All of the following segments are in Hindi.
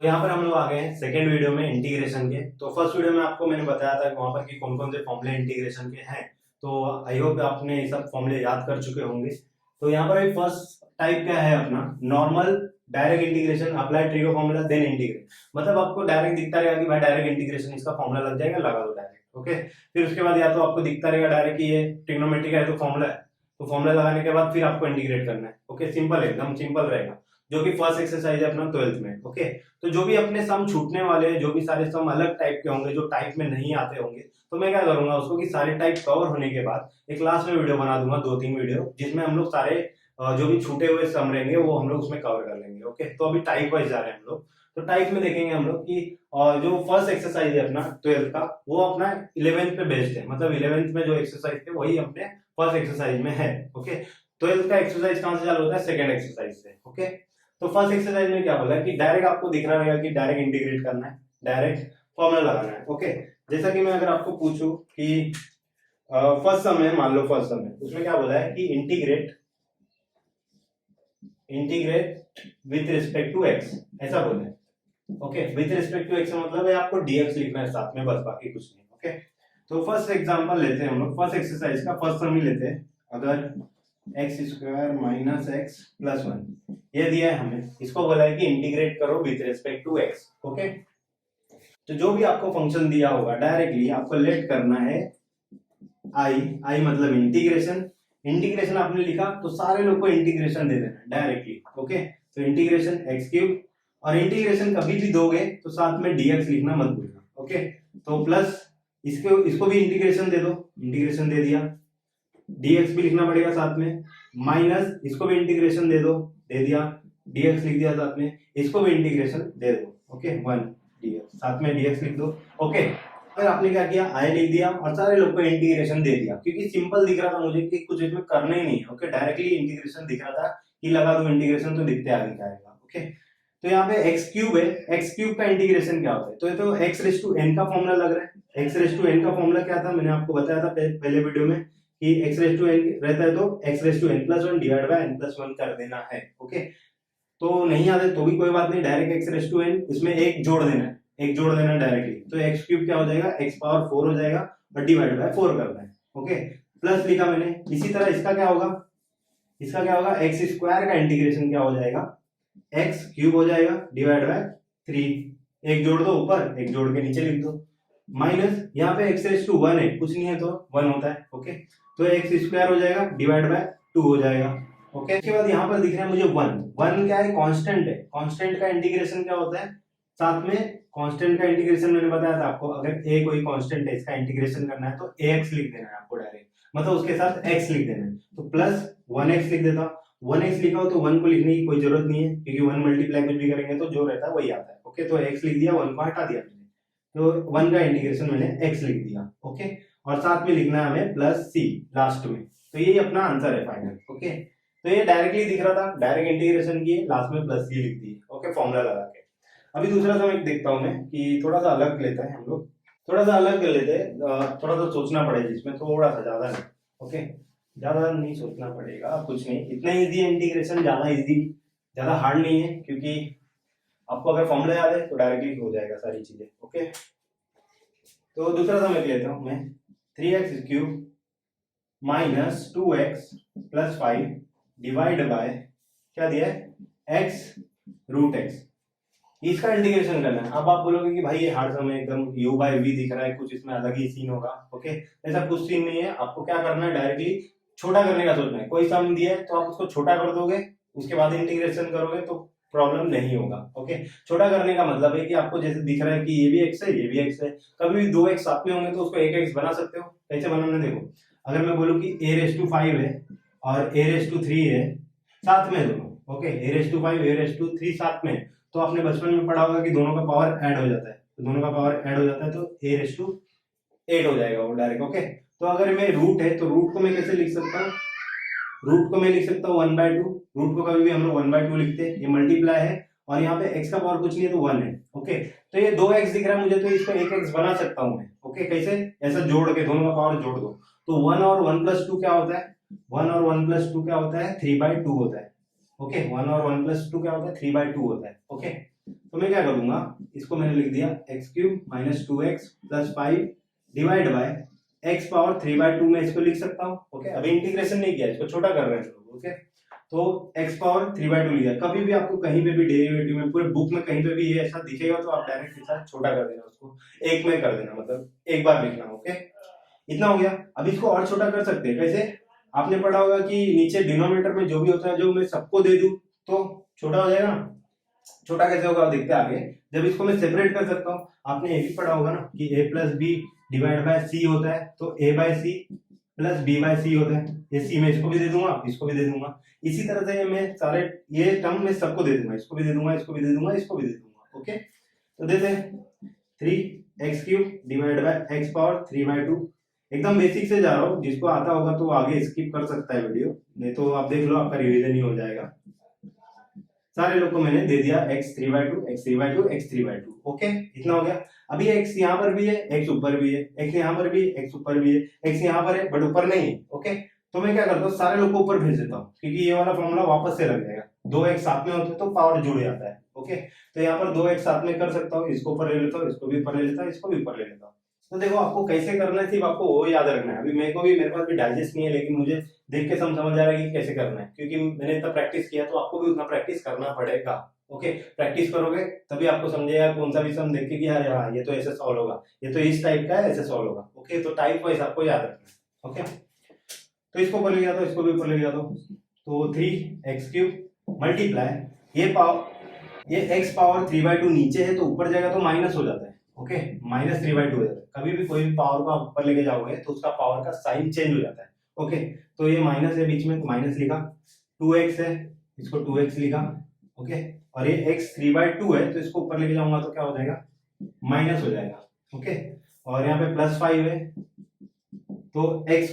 तो यहाँ पर हम लोग आ गए हैं सेकेंड वीडियो में इंटीग्रेशन के। तो फर्स्ट वीडियो में आपको मैंने बताया था वहां पर कि कौन कौन से फॉर्मूले इंटीग्रेशन के हैं। तो आई होप आपने ये सब फॉर्मूले याद कर चुके होंगे। तो यहाँ पर फर्स्ट टाइप क्या है अपना normal direct integration, apply trigo formula then integrate. मतलब आपको डायरेक्ट दिखता रहेगा कि भाई डायरेक्ट इंटीग्रेशन इसका फॉर्मूला लग जाएगा, लगा दो डायरेक्ट। ओके, फिर उसके बाद या तो आपको दिखता रहेगा डायरेक्ट कि ये ट्रिग्नोमेट्री का है तो फॉर्मूला है, तो फॉर्मूला लगाने के बाद फिर आपको इंटीग्रेट करना है। ओके, सिंपल एकदम सिंपल रहेगा, जो कि फर्स्ट एक्सरसाइज है अपना 12th में। ओके, तो जो भी अपने सम छूटने वाले, जो भी सारे सम अलग टाइप के होंगे, जो टाइप में नहीं आते होंगे, तो मैं क्या करूंगा उसको कि सारे टाइप कवर होने के बाद एक लास्ट में वीडियो बना दूंगा, 2-3 वीडियो, जिसमें हम लोग सारे जो भी छूटे हुए सम रहेंगे वो हम लोग उसमें कवर कर लेंगे। ओके, तो अभी टाइप वाइज जा रहे हैं हम लोग। तो टाइप में देखेंगे हम लोग कि जो फर्स्ट एक्सरसाइज है अपना 12th का, वो अपना 11th पे बेस्ड है। मतलब 11th में जो एक्सरसाइज थे वही अपने फर्स्ट एक्सरसाइज में है। ओके, 12th का एक्सरसाइज कहां से चालू होता है? सेकंड एक्सरसाइज से। ओके, तो फर्स्ट एक्सरसाइज में क्या बोला है कि डायरेक्ट आपको दिख रहा रहेगा कि डायरेक्ट इंटीग्रेट करना है, डायरेक्ट फॉर्मूला लगाना है। ओके, जैसा कि मैं अगर आपको पूछूं कि फर्स्ट सम है, मान लो फर्स्ट सम है, उसमें क्या बोला है कि integrate with respect to x, ऐसा बोला है। Okay, with respect to x का मतलब है आपको dx लिखना है साथ में, बस, बाकी कुछ नहीं। ओके, तो फर्स्ट एग्जांपल लेते हैं हम लोग, फर्स्ट एक्सरसाइज का फर्स्ट सम ही लेते हैं। अगर x square minus x plus 1 ये दिया है हमें, इसको बोला है कि इंटीग्रेट करो with respect to x. Okay, तो जो भी आपको फंक्शन दिया होगा डायरेक्टली आपको लेट करना है आई मतलब इंटीग्रेशन। इंटीग्रेशन आपने लिखा तो सारे लोग को इंटीग्रेशन दे देना डायरेक्टली। ओके, तो इंटीग्रेशन एक्स क्यूब, और इंटीग्रेशन कभी भी दोगे तो साथ में dx लिखना मत भूलना। ओके, तो प्लस इसको भी इंटीग्रेशन दे दो, इंटीग्रेशन दे दिया, dx भी लिखना पड़ेगा साथ में, माइनस इसको भी इंटीग्रेशन दे दो, दे दिया, dx लिख दिया साथ में, इसको भी इंटीग्रेशन दे दो। ओके, 1 dx, साथ में dx लिख दो। ओके, फिर आपने क्या किया, आई लिख दिया और सारे लोग को इंटीग्रेशन दे दिया, क्योंकि सिंपल दिख रहा था मुझे कि कुछ इसमें करना ही नहीं है। ओके, डायरेक्टली इंटीग्रेशन दिख रहा था कि लगा दो इंटीग्रेशन तो दिखते आगे क्या आएगा। ओके, तो यहाँ पे एक्स क्यूब है, एक्स क्यूब का इंटीग्रेशन क्या होता है? तो ये तो एक्स रेस टू एन का फॉर्मूला लग रहा है। एक्स रेस टू एन का फॉर्मूला क्या था, मैंने आपको बताया था पहले वीडियो में कि एक्स रेस टू एन रहता है तो x raise to n plus 1 divide by n plus 1 कर देना है। ओके, तो नहीं आता तो भी कोई बात नहीं, direct x raise to n, इसमें एक जोड़ देना है, एक जोड़ देना है डायरेक्टली, तो एक्स क्यूब क्या हो जाएगा, एक्स पावर 4 हो जाएगा और डिवाइड बाय 4 करना है। ओके, प्लस लिखा मैंने। इसी तरह इसका क्या होगा, इसका क्या होगा, एक्स स्क्वायर का इंटीग्रेशन क्या हो जाएगा, एक्स क्यूब हो जाएगा डिवाइड बाय 3, एक जोड़ दो ऊपर, एक जोड़ के नीचे लिख दो, माइनस यहाँ पे एक्स रेस टू 1 है, कुछ नहीं है तो 1 होता है। ओके, तो एक्स स्क्वायर हो जाएगा डिवाइड बाय 2 हो जाएगा। ओके, उसके बाद यहाँ पर दिख रहा है मुझे 1 क्या है, कांस्टेंट है। कांस्टेंट का इंटीग्रेशन क्या होता है, साथ में कांस्टेंट का इंटीग्रेशन मैंने बताया था आपको, अगर a कोई कांस्टेंट है इसका इंटीग्रेशन करना है तो ax लिख देना है आपको डायरेक्ट, मतलब उसके साथ x लिख देना है। तो प्लस 1x लिख देता, 1x लिखा हो तो 1 को लिखने की कोई जरूरत नहीं है, क्योंकि 1 मल्टीप्लाई कुछ भी करेंगे तो जो रहता है वही आता है। ओके, तो x लिख दिया, 1 को हटा दिया मैंने, तो 1 का इंटीग्रेशन मैंने x लिख दिया। ओके, और साथ में लिखना है हमें प्लस c लास्ट में, तो यही अपना आंसर है फाइनल। ओके, तो ये डायरेक्टली दिख रहा था, डायरेक्ट इंटीग्रेशन किए, लास्ट में प्लस c लिख दिए। ओके, फॉर्मूला लगा के। अभी दूसरा सम एक देखता हूं मैं कि थोड़ा सा अलग लेते हैं हम लोग, थोड़ा सा अलग लेते हैं, थोड़ा सा सोचना पड़ेगा इसमें, थोड़ा सा, ज्यादा नहीं। ओके, ज्यादा नहीं सोचना पड़ेगा, कुछ नहीं, इतना इजी है इंटीग्रेशन, ज्यादा इजी, ज्यादा हार्ड नहीं है, क्योंकि आपको अगर फॉर्मूला याद है तो डायरेक्टली हो जाएगा सारी चीजें। ओके, तो दूसरा सम एक लेता हूं मैं, 3x cube minus 2x plus 5 divide by क्या दिया है, x रूट x, इसका इंटीग्रेशन करना है। अब आप बोलोगे कि भाई ये हार्ड सम है एकदम, u बाय v दिख रहा है, कुछ इसमें अलग ही सीन होगा। ओके, ऐसा कुछ सीन नहीं है, आपको क्या करना है, डायरेक्टली छोटा करने का सोचना है। कोई सम दिया है तो आप उसको छोटा कर दोगे, उसके बाद इंटीग्रेशन करोगे तो प्रॉब्लम नहीं होगा। ओके, छोटा करने का मतलब है कि आपको जैसे दिख रहा है कि ये भी x है, ये भी x है, कभी भी 2x साथ में होंगे तो उसको एक x बना सकते हो। कैसे बनाना, देखो, अगर मैं बोलूं कि a⁵ है और a⁵ है साथ में दोनों, ओके, a⁵ a⁵ साथ में, तो आपने बचपन में पढ़ा होगा कि दोनों का पावर ऐड हो जाता है, तो दोनों का पावर ऐड हो जाता है तो a⁸ 8 हो जाएगा वो डायरेक्ट। ओके, तो अगर मैं रूट है तो रूट को मैं कैसे लिख सकता हूँ, रूट को मैं लिख सकता हूँ 1/2, रूट को कभी भी हम लोग 1/2 लिखते हैं, ये मल्टीप्लाई है और यहाँ पे x का पावर कुछ नहीं है तो 1 है। ओके, तो ये 2x दिख रहा है मुझे, तो इसको 1x बना सकता हूँ मैं। ओके, कैसे, ऐसा जोड़ के दोनों का पावर जोड़ दो, तो 1 और 1 प्लस 2 क्या होता है, 1 और 1 प्लस 2 क्या होता है, 3/2 होता है। ओके, 1 और 1 प्लस 2 क्या होता है, 3/2 होता है। ओके, तो मैं क्या करूंगा, इसको मैंने लिख दिया x cube minus 2x plus 5 divide by x power 3/2 में इसको लिख सकता हूँ। ओके, अभी इंटीग्रेशन नहीं किया, इसको छोटा कर रहे हैं लोग। ओके, तो x पावर 3/2 लिया। कभी भी आपको कहीं पे भी डेरिवेटिव में, पूरे बुक में कहीं पे भी ये ऐसा दिखेगा तो आप डायरेक्ट इसका छोटा कर देना, उसको एक में कर देना, मतलब एक बार लिखना। ओके, इतना हो गया। अब इसको और छोटा कर सकते हैं, कैसे? आपने पढ़ा होगा कि नीचे डिनोमिनेटर में जो भी होता है, जो मैं सबको दे दूं तो छोटा हो जाएगा ना। छोटा कैसे होगा देखते हैं आगे, जब इसको मैं सेपरेट कर सकता हूँ। आपने ये भी पढ़ा होगा ना कि a plus B divide by C होता है, तो a by C plus b by C होता है। ये सी में इसको भी दे दूंगा, इसको भी दे दूंगा। इसी तरह से मैं सारे ये टर्म में सबको दे दूंगा, इसको भी दे दूंगा, इसको भी दे दूंगा, इसको भी दे दूंगा। ओके, तो देते हैं 3x³ divide by x power 3/2। एकदम बेसिक से जा रहा हूँ, जिसको आता होगा तो आगे स्किप कर सकता है वीडियो, नहीं तो आप देख लो, आपका रिवीजन ही हो जाएगा। सारे लोग को मैंने दे दिया x 3/2 x 3/2 x 3/2। ओके, इतना हो गया। अभी x यहाँ पर भी है, x ऊपर भी है, x यहाँ पर भी है, x ऊपर भी है, x यहाँ पर है बट ऊपर नहीं है। ओके, तो मैं क्या करता हूँ, सारे लोग को ऊपर भेज देता हूँ, क्योंकि ये वाला फॉर्मूला वापस से लग जाएगा। 2x साथ में होते तो पावर जुड़ जाता है। ओके, तो यहाँ पर 2x साथ में कर सकता हूँ, इसको ऊपर ले लेता हूँ, इसको भी ऊपर ले लेता हूँ, इसको भी ऊपर ले लेता हूँ। तो देखो आपको कैसे करना है, सिर्फ आपको वो याद रखना है। अभी मेरे पास भी डाइजेस्ट नहीं है, लेकिन मुझे देख के समझ आ रहा है कि कैसे करना है, क्योंकि मैंने इतना प्रैक्टिस किया, तो आपको भी उतना प्रैक्टिस करना पड़ेगा। ओके, प्रैक्टिस करोगे तभी आपको समझेगा, कौन सा भी सम देख के कि हाँ ये तो ऐसे सॉल्व होगा, ये तो इस टाइप का है, ऐसे सॉल्व होगा। ओके, तो टाइप वाइज आपको याद रखना है। ओके, तो इसको ऊपर ले जाता हूँ, इसको भी ऊपर ले जाता हूँ, तो 3x³ मल्टीप्लाई ये x पावर 3/2 नीचे है तो ऊपर जाएगा तो माइनस हो जाता है। ओके, माइनस 3/2 हो जाता है। कभी भी कोई भी पावर को आप ऊपर लेके जाओगे तो उसका पावर का साइन चेंज हो जाता है। ओके, तो ये माइनस है बीच में, तो माइनस लिखा, 2x है, इसको 2x लिखा। ओके, और ये x 3/2 है, तो इसको ऊपर लेके जाऊंगा तो क्या हो जाएगा, माइनस हो जाएगा। ओके, और यहाँ पे +5 है, तो x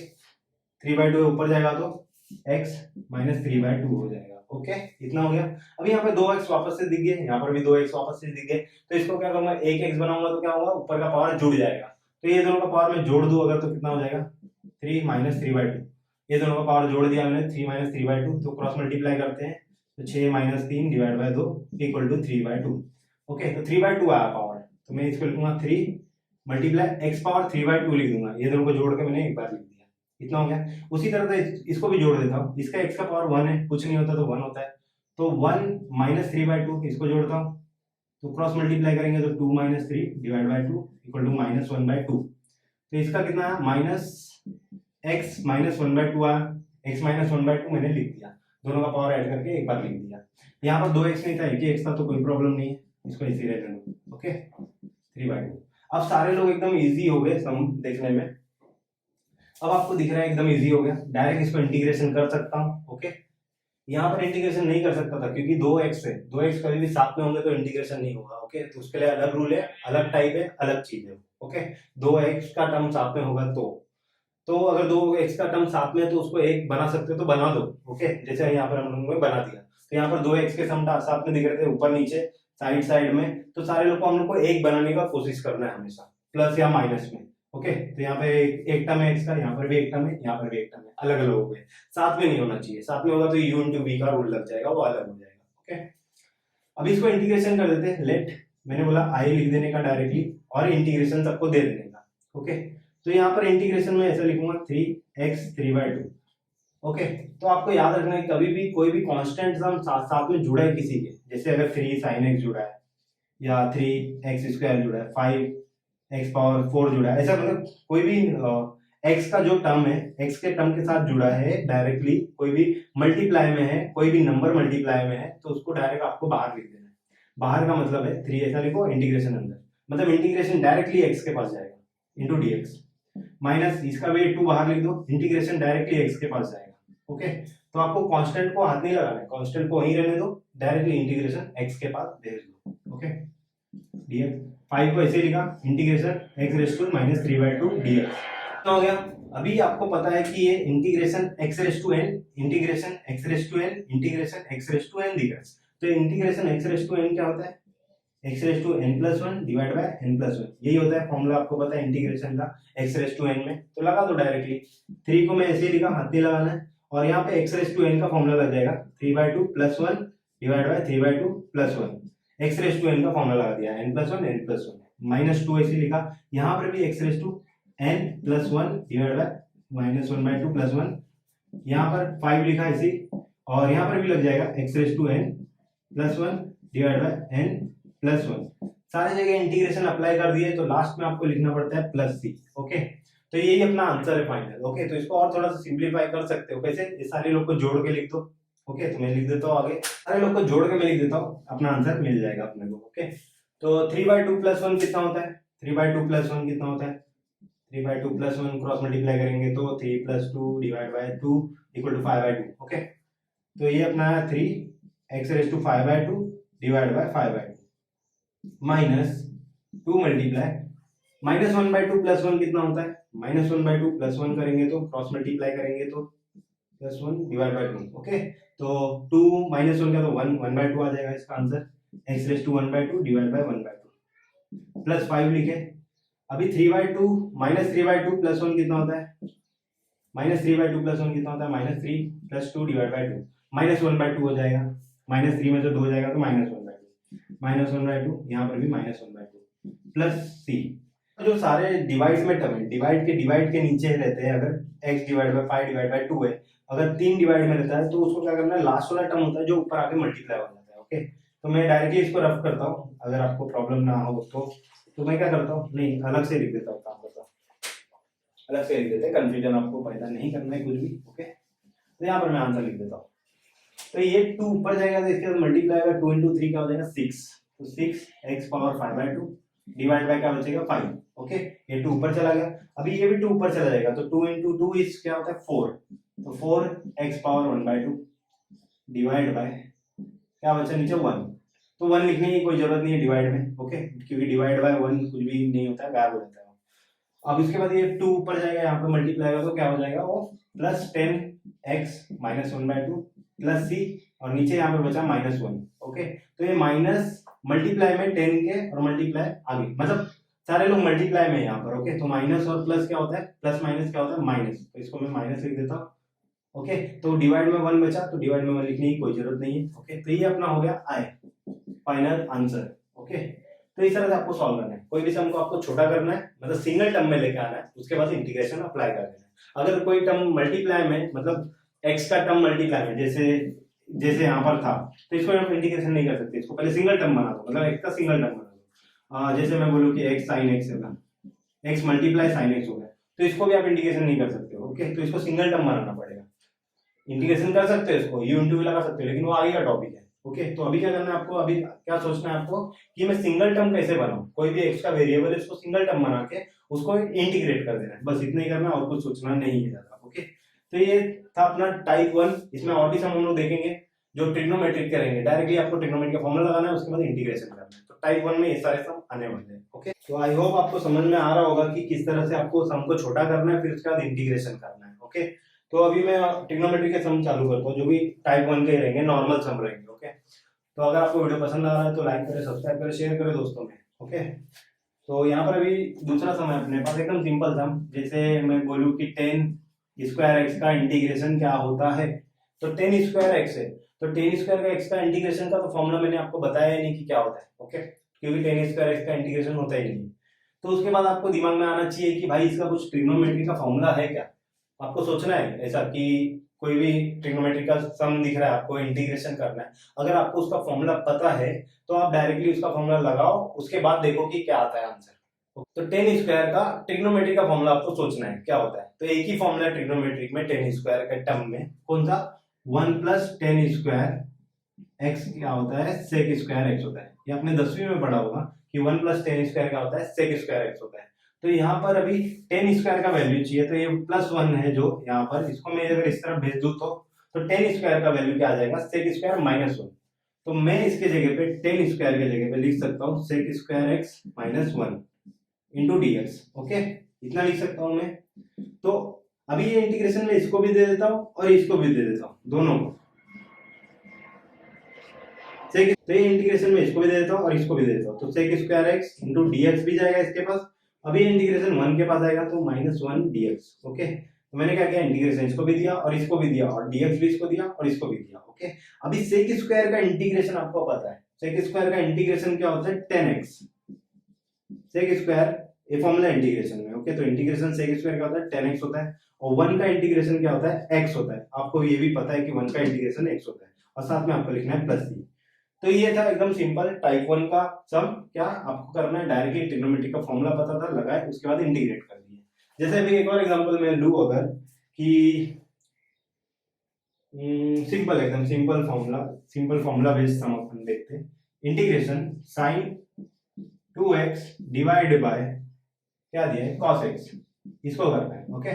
3/2 ऊपर जाएगा तो x माइनस 3/2 हो जाएगा। ओके, इतना हो गया। अभी यहाँ पे 2x वापस से दिख गए, यहाँ पर भी 2x वापस से दिख गए, तो इसको क्या करूंगा, एक x बनाऊंगा तो क्या होगा, ऊपर का पावर जुड़ जाएगा। तो ये दोनों का पावर मैं जोड़ दूं अगर, तो कितना हो जाएगा, 3 माइनस 3/2। ये दोनों का पावर जोड़ दिया मैंने, 3 माइनस 3/2, तो क्रॉस मल्टीप्लाई करते हैं, तो 6 minus 3 divide by 2 equal to 3/2। Okay, तो 3/2 आया पावर, तो मैं इसको लिखूंगा 3 मल्टीप्लाई x पावर 3/2 लिख दूंगा। ये दोनों को जोड़ के मैंने एक बार लिख दिया, इतना हो गया। उसी तरह से इसको भी जोड़ देता हूँ, इसका x का पावर 1 है, कुछ नहीं होता तो 1 होता है, तो 1 माइनस 3/2 इसको जोड़ता हूँ, तो क्रॉस मल्टीप्लाई करेंगे तो 2 minus 3 divide by 2 equal to minus 1/2। तो इसका कितना है, माइनस x माइनस 1/2 आया, x माइनस 1/2 मैंने लिख दिया, दोनों का पावर ऐड करके एक बार लिख दिया। यहाँ पर 2x नहीं था, एक ही x था, तो कोई प्रॉब्लम नहीं है, इसको इसी रहने दो। ओके, 3/2। अब सारे लोग एकदम इजी हो गए सम देखने में। अब आपको दिख रहा है एकदम इजी हो गया, डायरेक्ट इसको इंटीग्रेशन कर सकता हूँ। ओके, यहाँ पर इंटीग्रेशन नहीं कर सकता था क्योंकि 2x है, 2x कभी भी साथ में होंगे तो इंटीग्रेशन नहीं होगा। ओके, तो उसके लिए अलग रूल है, अलग टाइप है, अलग चीज है। ओके, 2x का टर्म साथ में होगा तो अगर 2x का टर्म साथ में है तो उसको एक बना सकते हो तो बना दो। ओके, जैसे यहाँ पर हम लोगों ने बना दिया, तो यहाँ पर 2x के सम साथ में दिख रहे थे, ऊपर नीचे साइड में, तो सारे लोग को हम लोग को एक बनाने का कोशिश करना है हमेशा, प्लस या माइनस में। ओके, तो यहाँ पे एक टर्म है x का, यहाँ पर भी एक टर्म है, यहाँ पर भी एक टर्म है, अलग अलग हो गए, साथ में नहीं होना चाहिए। साथ में होगा तो u इंटू v का रूल लग जाएगा, वो अलग हो जाएगा। ओके, अभी इसको इंटीग्रेशन कर देते हैं। लेट, मैंने बोला i लिख देने का डायरेक्टली, और इंटीग्रेशन सबको दे देने का। ओके, तो यहाँ पर इंटीग्रेशन में ऐसा लिखूंगा 3x 3/2। ओके, तो आपको याद रखना है कभी भी कोई भी कांस्टेंट सम साथ में जुड़ा है किसी के, जैसे अगर 3 sin x जुड़ा है, या 3x² जुड़ा है, 5x पावर 4 जुड़ा है, ऐसा मतलब कोई भी x का जो टर्म है, x के टर्म के साथ जुड़ा है डायरेक्टली, कोई भी मल्टीप्लाई में है, कोई भी नंबर मल्टीप्लाई में है, तो उसको डायरेक्ट आपको बाहर लिख देना है। बाहर का मतलब है 3, ऐसा लिखो, इंटीग्रेशन अंदर, मतलब इंटीग्रेशन डायरेक्टली x के पास जाएगा इंटू dx, माइनस इसका भी 2 बाहर लिख दो, इंटीग्रेशन डायरेक्टली x के पास जाएगा। ओके, तो आपको कांस्टेंट को हाथ नहीं लगाना है, कांस्टेंट को वहीं रहने दो, डायरेक्टली इंटीग्रेशन x के पास भेज दो। ओके, dx 5 को ऐसे लिखा, integration x raise to minus 3/2 dx हो गया। अभी आपको पता है कि ये integration x raise to n, integration x raise to n, integration x raise to n दिख रहा है, तो integration x raise to n क्या होता है, x raise to n+1 divide by n+1, यही होता है फॉर्मूला, आपको पता है इंटीग्रेशन का x रेज़ टू n में, तो लगा दो डायरेक्टली। 3 को मैं ऐसे लिखा, हाथ नहीं लगाना है, और यहाँ पे x रेज़ टू n का फॉर्मूला लग जाएगा 3/2 + 1 divide by 3/2 + 1। X raise to n का फॉर्मूला लगा दिया, n plus one n plus one, minus two ऐसे लिखा, यहाँ पर भी x raise to n plus one divide by minus one by two plus one, यहाँ पर 5 लिखा ऐसे, और यहाँ पर भी लग जाएगा x raise to n plus one divide by n plus one. सारी जगह इंटीग्रेशन अप्लाई कर दिए तो लास्ट में आपको लिखना पड़ता है प्लस सी। ओके, तो यही अपना आंसर है फाइनल। ओके, तो इसको और थोड़ा सा सिंप्लीफाई कर सकते हो, कैसे, ये सारे लोग को जोड़ के लिख दो। ओके, तो मैं लिख देता हूँ आगे, सारे लोग को जोड़ के मैं लिख देता हूँ, अपना आंसर मिल जाएगा अपने को। ओके, तो 3/2 प्लस वन कितना होता है, 3/2 प्लस वन कितना होता है, 3/2 प्लस वन क्रॉस मल्टीप्लाई करेंगे तो 3 plus 2 divide by 2 equal to 5/2। Okay, तो ये अपना है 3 x raise to 5/2 divide by 5/2 minus 2 multiply minus 1/2 plus one कितना होता है, माइनस 1/2 प्लस वन करेंगे तो क्रॉस मल्टीप्लाई करेंगे तो plus one divide by 2। Okay, तो 2 माइनस 1 का तो 1/2 आ जाएगा इसका answer, x raise to 1/2 divide by 1/2 plus 5 लिखे। अभी 3/2 माइनस 3/2 प्लस वन कितना होता है, माइनस 3/2 प्लस वन कितना होता है, minus 3 plus 2 divide by 2, minus 1/2 हो जाएगा, माइनस 3 में से 2 हो जाएगा तो माइनस 1/2, माइनस 1/2, यहाँ पर भी माइनस 1/2 प्लस सी। जो सारे डिवाइड में टर्म है, डिवाइड के नीचे रहते हैं, अगर x divide by 5 divide by 2 है, अगर 3 डिवाइड में रहता है तो उसको क्या करना है, लास्ट वाला टर्म होता है जो ऊपर आके मल्टीप्लाई हो जाता है। ओके, तो मैं डायरेक्टली इसको रफ करता हूँ, अगर आपको प्रॉब्लम ना हो तो मैं क्या करता हूँ, नहीं अलग से लिख देता हूँ, काम करता हूँ अलग से लिख देते हैं, कंफ्यूजन आपको पैदा नहीं करना है कुछ भी। ओके, तो यहाँ पर मैं आंसर लिख देता हूँ, तो ये 2 ऊपर जाएगा तो इसके बाद मल्टीप्लाई होगा, 2 into 3 क्या हो जाएगा 6, तो 6x पावर 5/2 डिवाइड बाय क्या बचेगा 5। ओके, ये 2 ऊपर चला गया, अभी ये भी 2 ऊपर चला जाएगा तो 2 into 2 इज क्या होता है 4, तो 4x पावर 1/2 डिवाइड बाय क्या बचा नीचे 1, तो 1 लिखने की कोई जरूरत नहीं है डिवाइड में। ओके, क्योंकि डिवाइड बाय 1 कुछ भी नहीं होता है, गायब हो जाता है। अब इसके बाद ये 2 ऊपर जाएगा, यहाँ पे मल्टीप्लाई होगा तो क्या हो जाएगा वो प्लस 10x माइनस 1/2 प्लस सी, और नीचे यहाँ पे बचा माइनस 1। ओके, तो ये माइनस मल्टीप्लाई में 10 के और मल्टीप्लाई आगे, मतलब सारे लोग मल्टीप्लाई में यहाँ पर। ओके, तो माइनस और प्लस क्या होता है, प्लस माइनस क्या होता है माइनस, तो इसको मैं माइनस लिख देता हूँ। ओके, तो डिवाइड में 1 बचा, तो डिवाइड में 1 लिखने की कोई जरूरत नहीं है। ओके, तो ये अपना हो गया आई फाइनल आंसर। ओके, तो इस तरह से आपको सॉल्व करना है, कोई भी सम को आपको छोटा करना है, मतलब सिंगल टर्म में लेके आना है, उसके बाद इंटीग्रेशन अप्लाई कर देना है। अगर कोई टर्म मल्टीप्लाई में, मतलब x का टर्म मल्टीप्लाई में, जैसे यहाँ पर था, तो इसको हम इंटीग्रेशन नहीं कर सकते, इसको पहले सिंगल टर्म बना दो, मतलब x का सिंगल टर्म बना दो। जैसे मैं बोलूँ कि x sin x है, x मल्टीप्लाई sin x हो गया, तो इसको भी आप इंटीग्रेशन नहीं कर सकते हो। ओके, तो इसको सिंगल टर्म बनाना पड़ेगा। इंटीग्रेशन कर सकते हो इसको, u इंटू लगा सकते हो, लेकिन वो आगे का टॉपिक है। ओके, तो अभी क्या करना है आपको, अभी क्या सोचना है आपको कि मैं सिंगल टर्म कैसे बनाऊं, कोई भी x का वेरिएबल है उसको सिंगल टर्म बना के उसको इंटीग्रेट कर देना है, बस इतना ही करना, और कुछ सोचना नहीं है ज्यादा। ओके, तो ये था अपना टाइप 1। इसमें और भी सम हम लोग देखेंगे जो ट्रिग्नोमेट्रिक करेंगे, डायरेक्टली आपको ट्रिग्नोमेट्री का फॉर्मूला लगाना है, उसके बाद इंटीग्रेशन करना है। तो टाइप 1 में ये सारे सम आने वाले हैं। ओके, तो आई होप आपको समझ में आ रहा होगा कि किस तरह से आपको सम को छोटा करना है, फिर उसके बाद इंटीग्रेशन करना है। ओके, तो अभी मैं ट्रिग्नोमेट्री के सम चालू करता हूँ, जो भी टाइप 1 के रहेंगे, नॉर्मल सम रहेंगे। ओके, तो अगर आपको वीडियो पसंद आ रहा है तो लाइक करें, सब्सक्राइब करें, शेयर करें दोस्तों में। ओके, तो यहाँ पर अभी दूसरा सम है अपने पास, एकदम सिंपल सम। जैसे मैं बोलूँ कि 10 स्क्वायर एक्स का इंटीग्रेशन क्या होता है, तो 10 स्क्वायर एक्स है, तो 10 स्क्वायर का एक्स का इंटीग्रेशन का तो फॉर्मूला मैंने आपको बताया ही नहीं कि क्या होता है। ओके, क्योंकि 10 स्क्वायर एक्स का इंटीग्रेशन होता ही नहीं। तो उसके बाद आपको दिमाग में आना चाहिए कि भाई इसका कुछ ट्रिग्नोमेट्री का फॉर्मूला है क्या, आपको सोचना है ऐसा कि कोई भी ट्रिग्नोमेट्री का सम दिख रहा है, आपको इंटीग्रेशन करना है, अगर आपको उसका फॉर्मूला पता है तो आप डायरेक्टली उसका फॉर्मूला लगाओ, उसके बाद देखो कि क्या आता है आंसर। तो 10 स्क्वायर का ट्रिग्नोमेट्री का फॉर्मूला आपको सोचना है क्या होता है। तो एक ही फॉर्मूला ट्रिग्नोमेट्रिक में 10 स्क्वायर के टर्म में, कौन सा, 1 प्लस 10 स्क्वायर एक्स क्या होता है, सेक स्क्वायर एक्स होता है। ये आपने 10वीं में पढ़ा होगा कि 1 प्लस 10 स्क्वायर क्या होता है, सेक स्क्वायर एक्स होता है। तो यहाँ पर अभी 10 स्क्वायर का वैल्यू चाहिए, तो ये +1 है जो यहाँ पर, इसको मैं अगर इस तरफ भेज दूं तो 10 स्क्वायर का वैल्यू क्या आ जाएगा, सेक स्क्वायर -1। तो मैं इसके जगह पे 10 स्क्वायर के जगह पे लिख सकता हूँ sec square x -1 into dx। Okay, इतना लिख सकता हूँ मैं। तो अभी ये इंटीग्रेशन में इसको भी दे देता हूँ और इसको भी दे देता हूँ, दोनों को। तो ये इंटीग्रेशन में इसको भी दे देता हूँ और इसको भी दे देता हूँ, तो sec square x into dx भी जाएगा इसके पास। अभी इंटीग्रेशन 1 के पास आएगा तो -1 dx। ओके, तो मैंने क्या किया, इंटीग्रेशन इसको भी दिया और इसको भी दिया, और dx भी इसको दिया और इसको भी दिया। ओके, अभी सेक स्क्वायर का इंटीग्रेशन आपको पता है, सेक स्क्वायर का इंटीग्रेशन क्या होता है 10x। सेक स्क्वायर ये फॉर्मूला इंटीग्रेशन में, ओके। तो इंटीग्रेशन सेक स्क्वायर का होता है 10x होता है, और 1 का इंटीग्रेशन क्या होता है x होता है। आपको ये भी पता है कि 1 का इंटीग्रेशन x होता है, और साथ में आपको लिखना है प्लस c। तो ये था एकदम सिंपल टाइप 1 का सम। क्या आपको करना है, डायरेक्टली ट्रिग्नोमेट्री का फॉर्मूला पता था, लगाए, उसके बाद इंटीग्रेट कर दिए। जैसे अभी एक और एग्जांपल मैं लूं अगर कि सिंपल एकदम सिंपल फॉर्मूला बेस्ड सम अपन देखते हैं। Integration sin 2x divide by क्या दिया है cos x, इसको करना है, ओके।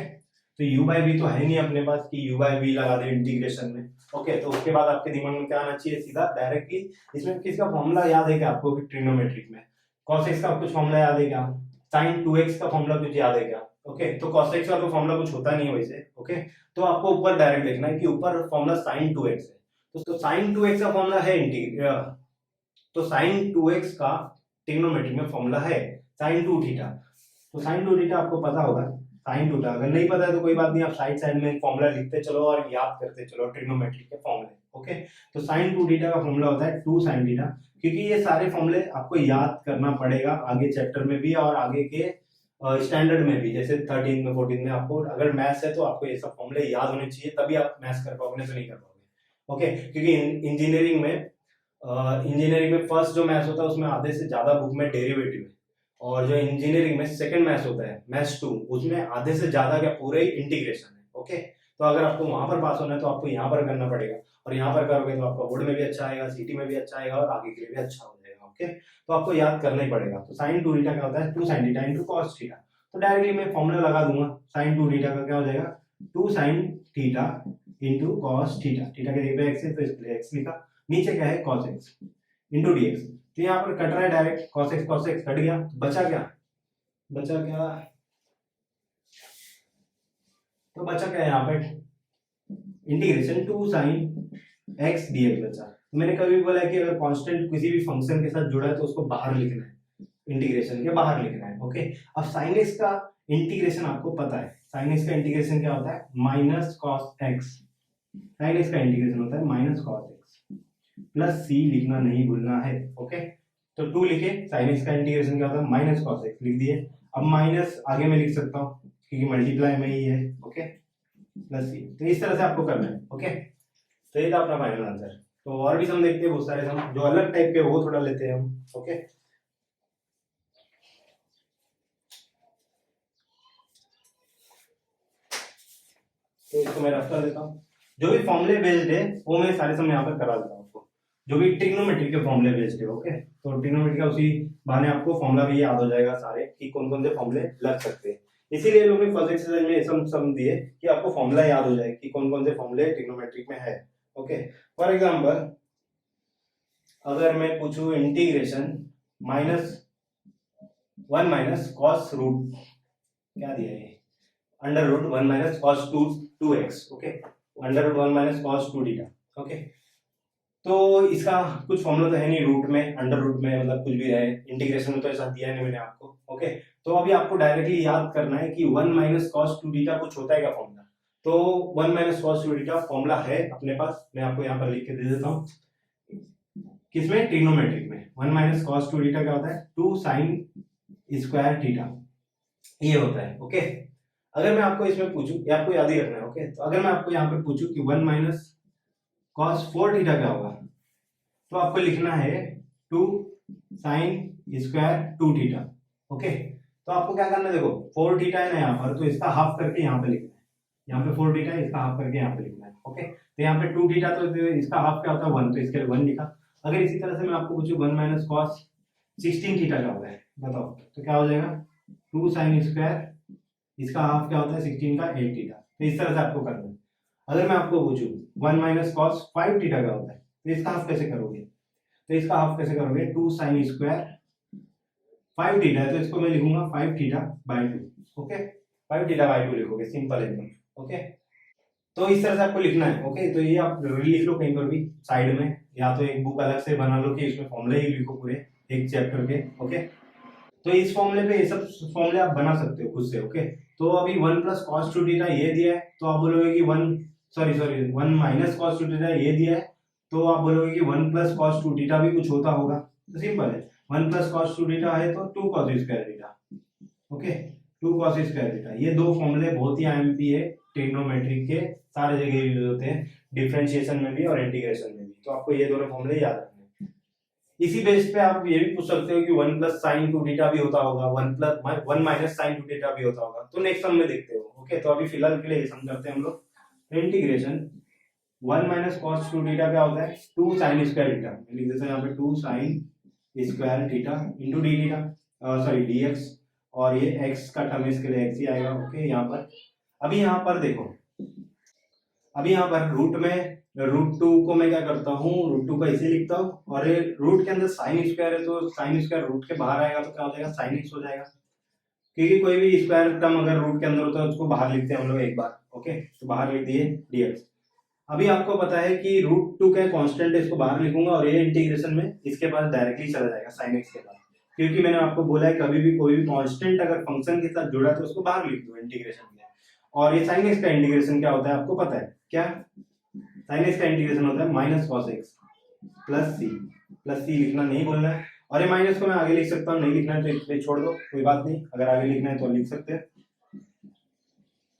तो u बाय v तो है नहीं अपने पास कि u बाय v लगा दे इंटीग्रेशन में, ओके। तो उसके बाद आपके दिमाग में क्या आना चाहिए, सीधा डायरेक्टली इसमें किसका फॉर्मूला याद है क्या आपको ट्रिग्नोमेट्रिक में? cos x का कुछ फॉर्मूला याद है क्या? sin 2x का फॉर्मूला कुछ याद है क्या? ओके। तो cos x का तो फॉर्मूला कुछ होता नहीं है वैसे, ओके। तो आपको ऊपर डायरेक्ट देखना है कि ऊपर फॉर्मूला sin 2x है, तो sin 2x का फॉर्मूला है इंटीग्रेट, तो sin 2x का ट्रिग्नोमेट्री में फॉर्मूला है sin 2 थीटा। तो sin 2 थीटा आपको पता होगा, sin 2 थीटा अगर नहीं पता है तो कोई बात नहीं, आप साइड में फॉर्मूला लिखते चलो और याद करते चलो ट्रिग्नोमेट्री के फॉर्मूले, ओके। तो sin 2 थीटा का फॉर्मूला होता है 2 sin थीटा, क्योंकि ये सारे फॉर्मूले आपको याद करना पड़ेगा आगे चैप्टर में भी और आगे के स्टैंडर्ड में भी, जैसे 13 में 14 में आपको अगर मैथ्स है तो आपको ये सब फॉर्मूले याद होने चाहिए, तभी आप मैथ्स कर पाओगे, नहीं तो नहीं कर पाओगे, ओके। क्योंकि इंजीनियरिंग में फर्स्ट जो मैथ्स होता है उसमें आधे से ज्यादा बुक में डेरिवेटिव है, और जो इंजीनियरिंग में सेकंड मैथ्स होता है मैथ्स 2, उसमें आधे से ज्यादा क्या पूरे इंटीग्रेशन है, ओके। तो अगर आपको वहां पर पास होना है तो आपको यहाँ पर करना पड़ेगा, और यहाँ पर करोगे तो आपका बोर्ड में भी अच्छा आएगा, सीटी में भी अच्छा आएगा, और आगे के लिए भी अच्छा हो जाएगा, ओके। तो आपको याद करना ही पड़ेगा। तो sin 2 थीटा क्या होता है 2 sin theta into cos theta. तो डायरेक्टली मैं फॉर्मूला लगा दूंगा, sin 2 थीटा का क्या हो जाएगा 2 sin theta into cos theta. Theta के जगह x है तो इसके लिए x लिखा, नीचे क्या है cos x into dx। तो यहाँ पर कट रहा है डायरेक्ट, cos x कट गया, बचा क्या, तो बचा क्या यहाँ पे इंटीग्रेशन 2 sin x dx बचा। तो मैंने कभी बोला है कि अगर कांस्टेंट किसी भी फंक्शन के साथ जुड़ा है तो उसको बाहर लिखना है, इंटीग्रेशन के बाहर लिखना है, ओके। अब sin x का इंटीग्रेशन आपको पता है, sin x का इंटीग्रेशन क्या होता है minus cos x। sin x का इंटीग्रेशन होता है minus cos x, plus c लिखना नहीं भूलना है, ओके। तो 2 लिखे, sin x का इंटीग्रेशन क्या होता है माइनस cos x लिख दिए। अब माइनस आगे में लिख सकता हूँ क्योंकि मल्टीप्लाई में ही है, ओके, प्लस c। तो इस तरह से आपको करना है, ओके। तो ये था अपना फाइनल आंसर। तो और भी सम देखते हैं, बहुत सारे सम जो अलग टाइप के वो थोड़ा लेते हैं हम, ओके। तो इसको मैं रफ कर देता हूँ, जो भी फॉर्मूले बेस्ड है वो मैं सारे सम यहाँ पर करा देता हूँ आपको, जो भी ट्रिग्नोमेट्री के फॉर्मूले बेस्ड है, ओके। तो ट्रिग्नोमेट्री का उसी बहाने आपको फॉर्मूला भी याद हो जाएगा सारे कि कौन कौन से फॉर्मूले लग सकते हैं। इसीलिए लोगों ने फर्स्ट एक्सरसाइज में सम दिए कि आपको फॉर्मूला याद हो जाए कि कौन कौन से फॉर्मूले ट्रिग्नोमेट्रिक में है, ओके। फॉर एग्जांपल अगर मैं पूछूं इंटीग्रेशन -1 माइनस कॉस रूट क्या दिया है under root 1 minus cos 2x, okay, under root 1 minus cos 2 theta, okay. तो इसका कुछ फॉर्मूला तो है नहीं रूट में, अंडर रूट में, मतलब कुछ भी रहे, इंटीग्रेशन में तो ऐसा दिया नहीं मैंने आपको, ओके। तो अभी आपको डायरेक्टली याद करना है कि 1 माइनस कॉस 2 थीटा कुछ होता है क्या फॉर्मूला। तो 1 माइनस कॉस 2 थीटा फॉर्मूला है अपने पास, मैं आपको यहाँ पर लिख के दे देता हूँ। किसमें ट्रिग्नोमेट्रिक में 1 माइनस कॉस 2 थीटा क्या होता है 2 साइन स्क्वायर थीटा, ये होता है, ओके। अगर मैं आपको इसमें पूछूं, ये आपको याद ही रखना है, ओके। तो अगर मैं आपको यहाँ पे पूछूं कि 1 माइनस कॉस 4 थीटा क्या होगा, तो आपको लिखना है 2 साइन स्क्वायर 2 थीटा, ओके। तो आपको क्या करना है, देखो 4 थीटा है ना यहाँ पर, तो इसका हाफ करके यहाँ पे लिखना है, यहाँ पे 4 थीटा है, इसका हाफ करके यहाँ पे लिखना है, ओके। तो यहाँ पे 2 थीटा, तो इसका हाफ क्या होता है 1, तो इसके लिए 1 लिखा। अगर इसी तरह से मैं आपको पूछूं 1 माइनस कॉस 16 थीटा क्या होता है बताओ, तो क्या हो जाएगा 2 साइन स्क्वायर, इसका हाफ क्या होता है 16 का 8 थीटा। तो इस तरह से आपको करना है। अगर मैं आपको पूछूं 1 माइनस कॉस 5 थीटा क्या होता है, तो इसका हाफ कैसे करोगे, तो इसका हाफ कैसे करोगे 2 साइन स्क्वायर 5 थीटा है, तो इसको मैं लिखूंगा 5 theta by 2, okay. 5 theta by 2 लिखोगे, सिंपल एकदम, ओके। तो इस तरह से आपको लिखना है, ओके। तो ये आप लिख लो कहीं पर भी साइड में, या तो एक बुक अलग से बना लो कि इसमें फॉर्मूले ही लिखो पूरे एक चैप्टर के, ओके। तो इस फॉर्मूले पे ये सब फॉर्मूले आप बना सकते हो खुद से, ओके। तो अभी 1 प्लस कॉस 2 थीटा ये दिया है, तो आप बोलोगे कि 1 माइनस कॉस 2 थीटा ये दिया है, तो आप बोलोगे कि 1 प्लस कॉस 2 थीटा भी कुछ होता होगा, तो सिंपल है 1 प्लस कॉस 2 थीटा है तो 2 cos square theta. Okay, 2 cos square theta. ये दो फॉर्मूले बहुत ही आईएमपी है, ट्रिग्नोमेट्री के सारे जगह यूज होते हैं, डिफरेंशिएशन में भी और इंटीग्रेशन में भी, तो आपको ये दोनों फॉर्मूले याद रखने हैं। इसी बेस पे आप ये भी पूछ सकते हो कि 1 प्लस साइन 2 थीटा भी होता होगा, 1 माइनस साइन 2 थीटा भी होता होगा, तो नेक्स्ट सम में देखते हो। ओके, तो अभी फिलहाल के लिए ये सम करते हैं हम लोग। इंटीग्रेशन 1 माइनस कॉस 2 थीटा क्या होता है, 2 साइन स्क्वायर थीटा, लिख देते हैं यहाँ पे 2 sine square theta into D theta, sorry dx, और ये x का टर्म इसके लिए x ही आएगा। ओके, यहाँ पर अभी यहाँ पर देखो, अभी यहाँ पर रूट में √2 को मैं क्या करता हूँ, √2 को ऐसे लिखता हूँ, और ये रूट के अंदर साइन स्क्वायर है तो साइन स्क्वायर रूट के बाहर आएगा तो क्या हो जाएगा, साइन x हो जाएगा, क्योंकि कोई भी स्क्वायर टर्म अगर रूट के अंदर होता है उसको बाहर लिखते हैं हम लोग एक बार। ओके, तो बाहर लिख दिए dx। अभी आपको पता है कि √2 का कांस्टेंट है, इसको बाहर लिखूंगा और ये इंटीग्रेशन में इसके पास डायरेक्टली चला जाएगा साइन x के पास, क्योंकि मैंने आपको बोला है कभी भी कोई भी कांस्टेंट अगर फंक्शन के साथ जुड़ा है तो उसको बाहर लिख दो इंटीग्रेशन में। और ये साइन x का इंटीग्रेशन क्या होता है आपको पता है क्या, साइन x का इंटीग्रेशन होता है माइनस कॉस x प्लस सी लिखना नहीं बोलना है, और ये माइनस को मैं आगे लिख सकता हूँ, नहीं लिखना है तो इसलिए छोड़ दो, कोई बात नहीं, अगर आगे लिखना है तो लिख सकते हैं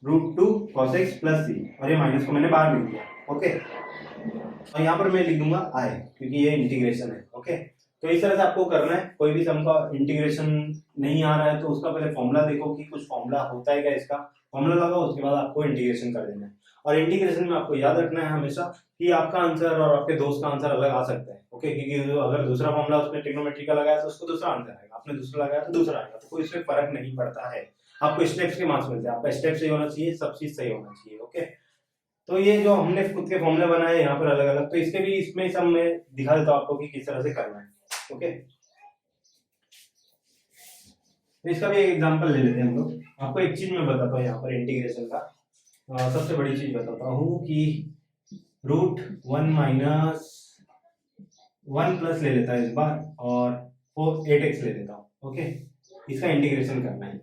√2 cos x प्लस सी, और ये माइनस को मैंने बाहर लिख दिया। ओके, और यहाँ पर मैं लिख दूंगा i, क्योंकि ये इंटीग्रेशन है। ओके, तो इस तरह से आपको करना है। कोई भी सम का इंटीग्रेशन नहीं आ रहा है तो उसका पहले फॉर्मूला देखो कि कुछ फॉर्मूला होता है क्या, इसका फॉर्मूला लगाओ, उसके बाद आपको इंटीग्रेशन कर देना है। और इंटीग्रेशन में आपको याद रखना है हमेशा कि आपका आंसर और आपके दोस्त का आंसर अलग आ सकता है। ओके, क्योंकि अगर दूसरा फॉर्मूला उसने ट्रिग्नोमेट्री का लगाया तो उसको दूसरा आंसर आएगा, आपने दूसरा लगाया तो दूसरा आएगा, तो कोई इसमें फर्क नहीं पड़ता है। आपको स्टेप्स के मार्क्स मिलते हैं, आपका स्टेप सही होना चाहिए, सब चीज सही होना चाहिए। ओके, तो ये जो हमने खुद के फॉर्मूले बनाए यहाँ पर अलग अलग, तो इसके भी इसमें सब में दिखा देता हूँ आपको कि किस तरह से करना है। ओके, तो इसका भी एक एग्जांपल ले लेते हैं हम लोग। आपको एक चीज मैं बताता हूँ यहाँ पर इंटीग्रेशन का, सबसे बड़ी चीज बताता हूँ कि √1 माइनस 1 प्लस ले लेता है इस बार, और 8x ले लेता हूँ। ओके, इसका इंटीग्रेशन करना है।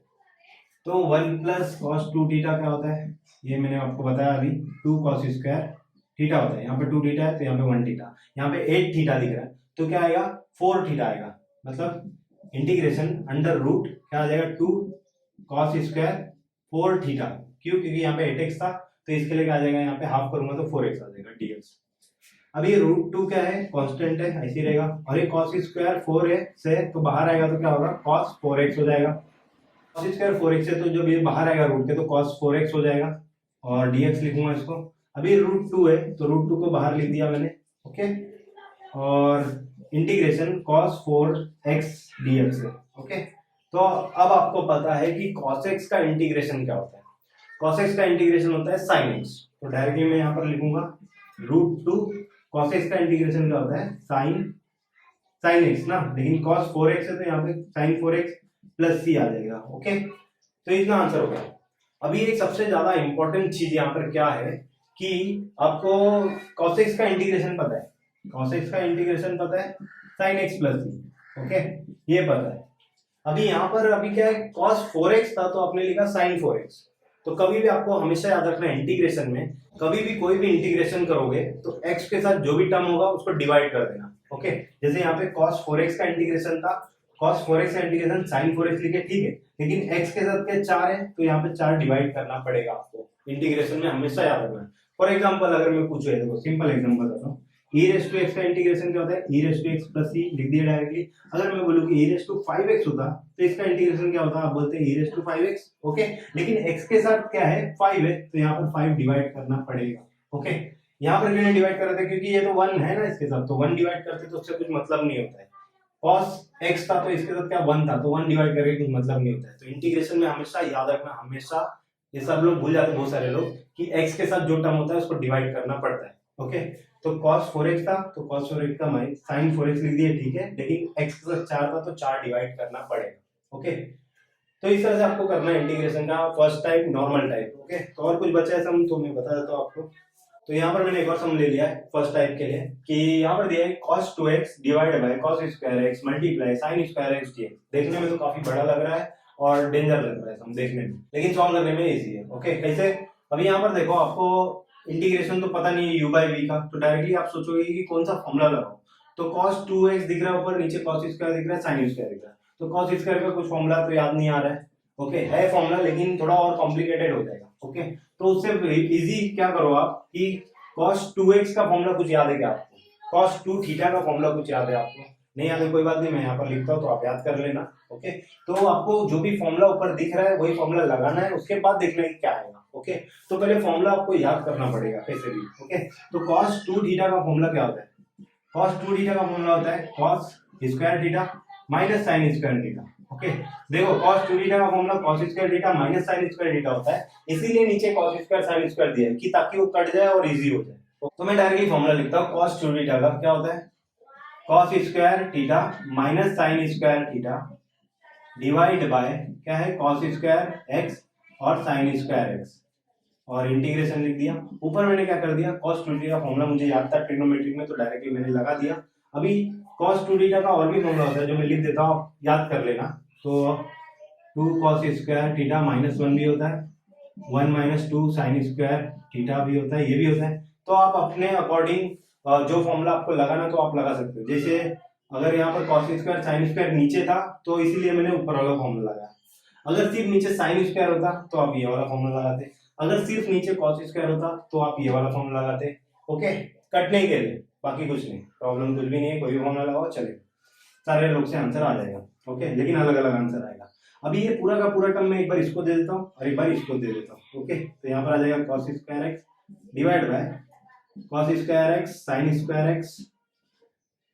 तो 1 प्लस कॉस 2 थीटा क्या होता है, ये मैंने आपको बताया अभी, 2 कॉस स्क्वायर थीटा होता है। यहाँ पे 2 थीटा है तो यहाँ पे 1 थीटा, यहाँ पे 8 थीटा दिख रहा है तो क्या आएगा, 4 थीटा आएगा, मतलब इंटीग्रेशन अंडर रूट क्या आ जाएगा, 2 कॉस स्क्वायर 4 थीटा। क्यों, क्योंकि यहाँ पे 8x था तो इसके लिए क्या आ जाएगा, यहाँ पे हाफ करूंगा तो 4x आ जाएगा dx। अब ये √2 क्या है, कांस्टेंट है, ऐसे रहेगा, और ये कॉस स्क्वायर 4 है से तो बाहर आएगा तो क्या होगा, कॉस 4x हो जाएगा। कॉस स्क्वायर 4x है तो जब ये बाहर आएगा रूट के तो कॉस 4x हो जाएगा, और dx लिखूंगा इसको। अभी √2 है तो √2 को बाहर लिख दिया मैंने। ओके, और इंटीग्रेशन cos 4x dx है। ओके, तो अब आपको पता है कि cos x का इंटीग्रेशन क्या होता है, cos x का इंटीग्रेशन होता है sin x, तो डायरेक्टली मैं यहाँ पर लिखूंगा √2 cos x का इंटीग्रेशन क्या होता है, sin x ना, लेकिन cos 4x है तो यहाँ पे sin 4x प्लस सी आ जाएगा। ओके, तो इतना आंसर हो गया। अभी एक सबसे ज्यादा इंपॉर्टेंट चीज यहाँ पर क्या है कि आपको cos x का इंटीग्रेशन पता है, cos x का इंटीग्रेशन पता है, sin x प्लस सी। ओके, ये पता है। अभी यहाँ पर अभी क्या है, cos 4x था तो आपने लिखा sin 4x। तो कभी भी आपको हमेशा याद रखना है इंटीग्रेशन में, कभी भी कोई भी इंटीग्रेशन करोगे तो x के साथ जो भी टर्म होगा उसको डिवाइड कर देना। ओके, जैसे यहाँ पे cos 4x का इंटीग्रेशन था, cos 4x का इंटीग्रेशन sin 4x लिखे, ठीक है, लेकिन x के साथ के 4 है तो यहाँ पे 4 डिवाइड करना पड़ेगा आपको, इंटीग्रेशन में हमेशा याद रखना है। फॉर एग्जांपल अगर मैं पूछूं, देखो सिंपल एग्जांपल बताता हूँ, e⁻x का इंटीग्रेशन क्या होता है, e⁻x प्लस c लिख दिया डायरेक्टली। अगर मैं बोलूं कि e⁵x होता तो इसका इंटीग्रेशन क्या होता, आप बोलते हैं e⁵x। ओके, लेकिन x के साथ क्या है, 5 है तो यहाँ पर 5 डिवाइड करना पड़ेगा। ओके, यहाँ पर क्यों डिवाइड कर रहे थे, क्योंकि ये तो 1 है ना इसके साथ, तो 1 डिवाइड करते तो उससे कुछ मतलब नहीं होता है। cos x था तो इसके साथ क्या 1 था तो 1 डिवाइड करके कुछ मतलब नहीं होता है। तो इंटीग्रेशन में हमेशा याद रखना, हमेशा, ये सब लोग भूल जाते हैं बहुत सारे लोग, कि x के साथ जो टर्म होता है उसको डिवाइड करना पड़ता है। ओके, तो cos 4x था तो cos 4x का sin 4x लिख दिए, ठीक है, लेकिन x के साथ 4 था तो 4 डिवाइड करना पड़ेगा। ओके, तो इस तरह से आपको करना है इंटीग्रेशन का, first type, normal type. Okay, तो और कुछ बचा है सम तो मैं बता देता हूँ आपको। तो यहाँ पर मैंने एक और सम ले लिया है फर्स्ट टाइप के लिए, कि यहाँ पर दिया है cos 2x divided by cos square x multiply sin square x dx। देखने में तो काफी बड़ा लग रहा है और डेंजर लग रहा है सम देखने में, लेकिन सॉल्व करने में इजी है। ओके, कैसे, अभी यहाँ पर देखो आपको इंटीग्रेशन तो पता नहीं है u बाई वी का, तो डायरेक्टली आप सोचोगे कि कौन सा फॉर्मूला लगाओ। तो cos 2x दिख रहा है ऊपर, नीचे cos स्क्वायर दिख रहा है, sin स्क्वायर दिख रहा है। तो cos स्क्वायर का कुछ फॉर्मूला तो याद नहीं आ रहा है। ओके, है फॉर्मूला लेकिन थोड़ा और कॉम्प्लिकेटेड हो जाएगा। ओके, तो उससे इजी क्या करो आप कि cos 2x का फॉर्मूला कुछ याद है क्या आपको? cos 2 थीटा का फॉर्मूला कुछ याद है आपको? नहीं याद है कोई बात नहीं, मैं यहाँ पर लिखता हूँ तो आप याद कर लेना। ओके, तो आपको जो भी फॉर्मूला ऊपर दिख रहा है वही फॉर्मूला लगाना है, उसके बाद देखना है कि क्या आएगा। ओके, तो पहले फॉर्मूला आपको याद करना पड़ेगा कैसे भी। ओके, तो cos 2 थीटा का फॉर्मूला क्या होता है? cos 2 थीटा का फॉर्मूला होता है cos square theta minus sin square theta. Okay, देखो cos 2 थीटा का formula cos square theta minus sin square theta होता है, इसीलिए नीचे cos स्क्वायर sin स्क्वायर दिया है कि ताकि वो कट जाए और इजी हो जाए। तो मैं डायरेक्टली फॉर्मूला लिखता हूँ, cos 2 थीटा का क्या होता है? cos square theta minus sin square theta divide by क्या है, cos स्क्वायर x और sin स्क्वायर x, और इंटीग्रेशन लिख दिया। ऊपर मैंने क्या कर दिया, cos 2 थीटा का फॉर्मूला मुझे याद था ट्रिग्नोमेट्रिक में, तो डायरेक्टली मैंने लगा दिया। अभी cos 2 थीटा का और भी फॉर्मूला होता है जो मैं लिख देता हूँ, याद कर लेना। तो 2 cos स्क्वायर थीटा माइनस 1 भी होता है, 1 माइनस 2 sin स्क्वायर थीटा भी होता है, ये भी होता है। तो आप अपने अकॉर्डिंग जो फॉर्मूला आपको लगाना तो आप लगा सकते हो। जैसे अगर यहाँ पर cos स्क्वायर sin स्क्वायर नीचे था तो इसीलिए मैंने ऊपर वाला फॉर्मूला लगाया। अगर सिर्फ नीचे sin स्क्वायर होता तो आप ये वाला फॉर्मूला लगाते, अगर सिर्फ नीचे cos स्क्वायर होता तो आप ये वाला फॉर्मूला लगाते। ओके, कटने के लिए, बाकी कुछ नहीं, प्रॉब्लम कुछ भी नहीं है, कोई भी फॉर्मूला लगाओ चलेगा, सारे लोग से आंसर आ जाएगा। ओके, लेकिन अलग अलग आंसर आएगा। अभी ये पूरा का पूरा टर्म मैं एक बार इसको दे देता हूँ और एक बार इसको दे देता हूँ। ओके, तो यहाँ पर आ जाएगा cos square x divide by cos square x sin square x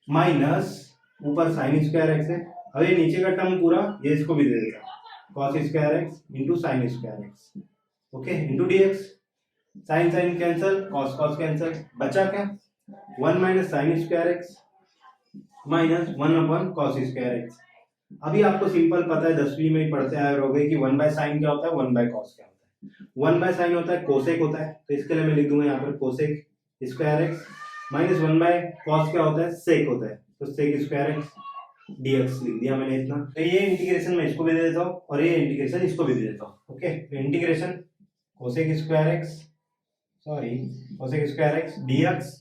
minus ऊपर sin स्क्वायर एक्स है। अब ये नीचे का टर्म पूरा ये इसको भी दे देता हूँ, cos square x into sine square x. Okay, into dx, sine sine cancel, cos cos cancel, बचा क्या 1 minus sine square x minus 1 upon cos square x. अभी आपको सिंपल पता है 10वीं में ही पढ़ते आए रहोगे कि 1 बाय साइन क्या होता है, 1 बाय cos क्या होता है। 1 बाय साइन होता है कोसेक होता है, तो इसके लिए मैं लिख दूंगा यहाँ पर cosec square x minus 1 by cos क्या होता है, सेक होता है, तो सेक स्क्वायर एक्स dx लिख दिया मैंने इतना। तो ये इंटीग्रेशन मैं इसको भी दे देता हूँ और ये इंटीग्रेशन इसको भी दे देता हूँ। ओके, तो integration cosec square x cosec square x dx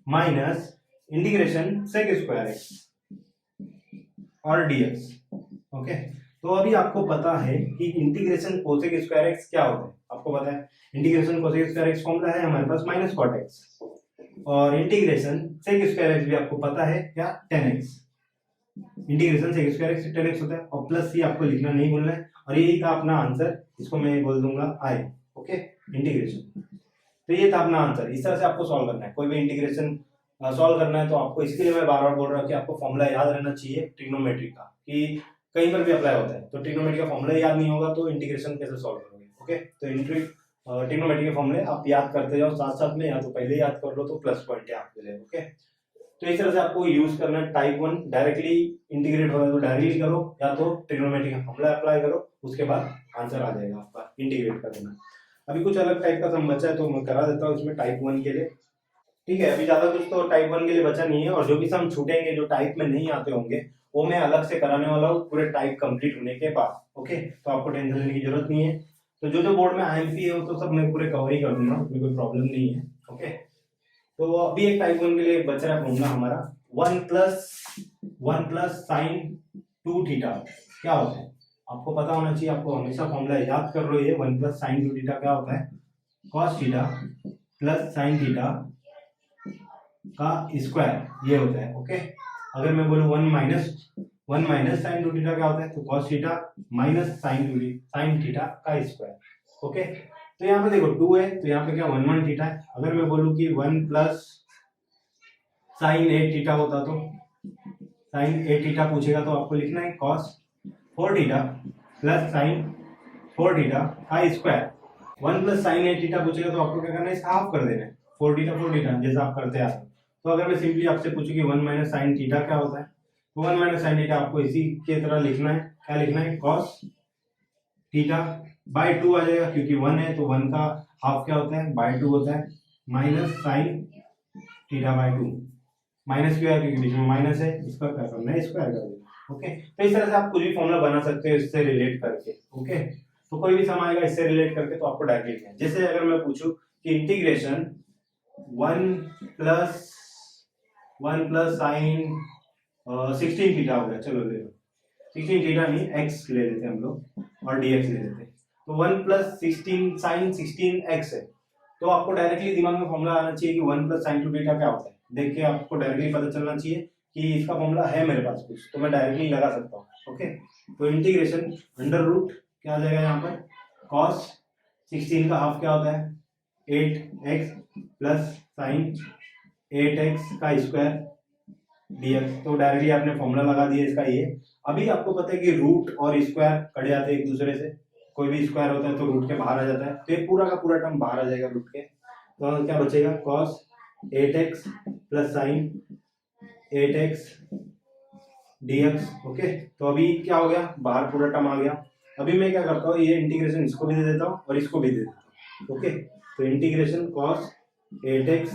minus integration sec square x और dx। ओके, तो अभी आपको पता है कि इंटीग्रेशन कोसेक स्क्वायर एक्स क्या होता है, आपको पता है integration cosec square x formula है हमारे पास माइनस कॉट एक्स, और इंटीग्रेशन सेक स्क्वायर एक्स भी आपको पता है क्या, 10x। Integration sec square x 10x होता है, और प्लस सी आपको लिखना नहीं भूलना है, और यही था अपना आंसर, इसको मैं बोल दूंगा i। ओके, इंटीग्रेशन, तो ये था अपना आंसर। इस तरह से आपको सॉल्व करना है, कोई भी इंटीग्रेशन सॉल्व करना है तो आपको, इसके लिए मैं बार बार बोल रहा हूँ कि आपको फॉर्मूला याद रहना चाहिए ट्रिग्नोमेट्री का, कि कहीं पर भी अप्लाई होता है। तो ट्रिग्नोमेट्री का फॉर्मूला याद नहीं होगा तो इंटीग्रेशन कैसे सॉल्व करोगे। ओके, तो ट्रिग्नोमेट्री के फॉर्मूले आप याद करते जाओ साथ साथ में, या तो पहले याद कर लो तो प्लस पॉइंट है आपके लिए। ओके, तो इस तरह से आपको यूज करना है। टाइप 1 डायरेक्टली इंटीग्रेट हो रहा है तो डायरेक्टली करो, या तो ट्रिग्नोमेट्री का फॉर्मूला अप्लाई करो, उसके बाद आंसर आ जाएगा आपका, इंटीग्रेट कर देना। अभी कुछ अलग टाइप का सम बचा है तो मैं करा देता हूँ इसमें टाइप 1 के लिए। ठीक है, अभी ज्यादा कुछ तो टाइप 1 के लिए बचा नहीं है, और जो भी सम छूटेंगे जो टाइप में नहीं आते होंगे वो मैं अलग से कराने वाला हूँ पूरे टाइप कंप्लीट होने के बाद। ओके, तो आपको टेंशन लेने की जरूरत नहीं है। तो जो जो बोर्ड में आईएमपी है वो तो सब मैं पूरे कवर ही कर दूंगा, उसमें कोई प्रॉब्लम नहीं है। ओके, तो अभी एक टाइप 1 के लिए बच रहा है फॉर्मूला हमारा 1 प्लस साइन 2 थीटा क्या होता है, आपको पता होना चाहिए, आपको हमेशा फॉर्मूला याद कर लो। ये 1 प्लस साइन 2 थीटा क्या होता है, cos theta plus sine theta का स्क्वायर ये होता है। ओके, अगर मैं बोलूं 1 माइनस साइन 2 थीटा क्या होता है, तो cos theta minus sine theta का स्क्वायर। ओके, तो यहाँ पे देखो 2 है तो यहाँ पे क्या 1 थीटा है। अगर मैं बोलूं कि 1 प्लस साइन 8 थीटा होता तो साइन 8 थीटा पूछेगा तो आपको लिखना है cos 4 theta plus sign 4 theta का स्क्वायर। 1 प्लस साइन 8 थीटा पूछेगा तो आपको क्या करना है, इसका हाफ कर देना है, 4 थीटा जैसा आप करते आ रहे हो। तो अगर मैं सिंपली आपसे पूछूं कि 1 माइनस साइन थीटा क्या होता है, तो 1 माइनस साइन थीटा आपको इसी के तरह लिखना है, क्या लिखना है, cos थीटा बाय 2 आ जाएगा, क्योंकि 1 है तो 1 का हाफ क्या होता है, बाय 2 होता है, minus sine theta by 2। Minus क्यों है, क्योंकि बीच में माइनस है, इसका क्या करना है, स्क्वायर कर देना। ओके, तो इस तरह से आप कुछ भी फॉर्मूला बना सकते हो इससे रिलेट करके। ओके, तो कोई भी सम आएगा इससे रिलेट करके तो आपको डायरेक्टली लिखना है। जैसे अगर मैं पूछूं कि इंटीग्रेशन 1 प्लस साइन 16 थीटा हो गया, चलो ले लो 16 थीटा नहीं एक्स ले लेते हम लोग और dx ले लेते हैं। तो 1 प्लस 16 साइन 16 एक्स है, तो आपको डायरेक्टली दिमाग में फॉर्मूला आना चाहिए कि 1 प्लस साइन 2 थीटा क्या होता है, देख के आपको डायरेक्टली पता चलना चाहिए कि इसका फॉर्मूला है मेरे पास कुछ, तो मैं डायरेक्टली लगा सकता हूँ। ओके, तो इंटीग्रेशन अंडर रूट क्या आ जाएगा यहाँ पर, कॉस 16 का हाफ क्या होता है 8x प्लस साइन 8x का स्क्वायर dx, तो डायरेक्टली आपने फॉर्मूला लगा दिया इसका ये। अभी आपको पता है कि रूट और स्क्वायर कट जाते हैं एक दूसरे से, कोई भी स्क्वायर होता है तो रूट के बाहर आ जाता है, तो ये पूरा का पूरा टर्म बाहर आ जाएगा रूट के, तो क्या बचेगा cos 8x plus sign 8x dx। Okay, तो अभी क्या हो गया, बाहर पूरा टर्म आ गया। अभी मैं क्या करता हूँ, ये इंटीग्रेशन इसको भी दे देता हूँ और इसको भी दे देता हूँ। ओके, तो इंटीग्रेशन cos 8x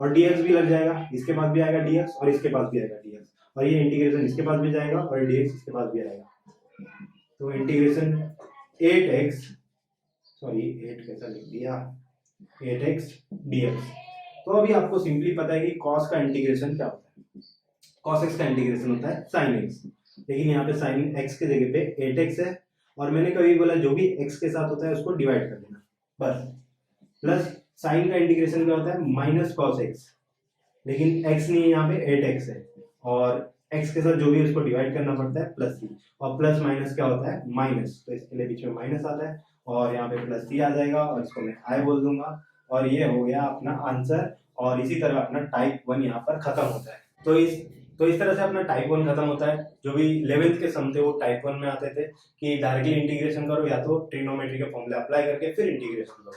और dx भी लग जाएगा, इसके पास भी आएगा dx और इसके पास भी आएगा dx, और ये इंटीग्रेशन इसके पास भी जाएगा और dx इसके पास भी आएगा। तो इंटीग्रेशन 8x, सॉरी 8 कैसा लिख दिया, 8x dx। तो अभी आपको सिंपली पता है कि cos का इंटीग्रेशन क्या होता है, cos x का इंटीग्रेशन होता है sin x, लेकिन यहाँ पे sin x के जगह पे 8x है, और मैंने कभी बोला जो भी x के साथ होता है उसको डिवाइड कर देना बस, प्लस sin का इंटीग्रेशन क्या होता है माइनस cos x, लेकिन x नहीं है यहाँ पे 8x है, और x के साथ जो भी है उसको डिवाइड करना पड़ता है प्लस c, और प्लस माइनस क्या होता है माइनस, तो इसके लिए बीच में माइनस आता है और यहाँ पे प्लस c आ जाएगा और इसको मैं i बोल दूंगा, और ये हो गया अपना आंसर। और इसी तरह अपना टाइप 1 यहाँ पर खत्म होता है। तो इस तरह से अपना टाइप 1 खत्म होता है। जो भी 11th के सम थे वो टाइप 1 में आते थे कि डायरेक्टली इंटीग्रेशन करो या तो ट्रिग्नोमेट्री के फॉर्मूले अप्लाई करके फिर इंटीग्रेशन करो,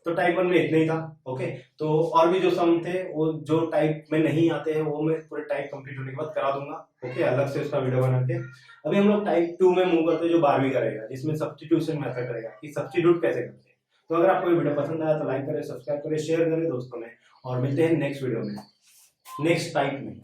तो टाइप 1 में इतना ही था। ओके, तो और भी जो सम थे वो जो टाइप में नहीं आते हैं वो मैं पूरे टाइप कंप्लीट होने के बाद करा दूंगा। ओके, अलग से उसका वीडियो बना के। अभी हम लोग टाइप 2 में मूव करते हैं जो 12वीं करेगा, जिसमें सब्स्टिट्यूशन मेथड करेगा कि सब्स्टिट्यूट कैसे करते हैं। तो अगर आपको ये वीडियो पसंद आया तो लाइक करें, सब्सक्राइब करें, शेयर करें दोस्तों में, और मिलते हैं नेक्स्ट वीडियो में नेक्स्ट टाइप में।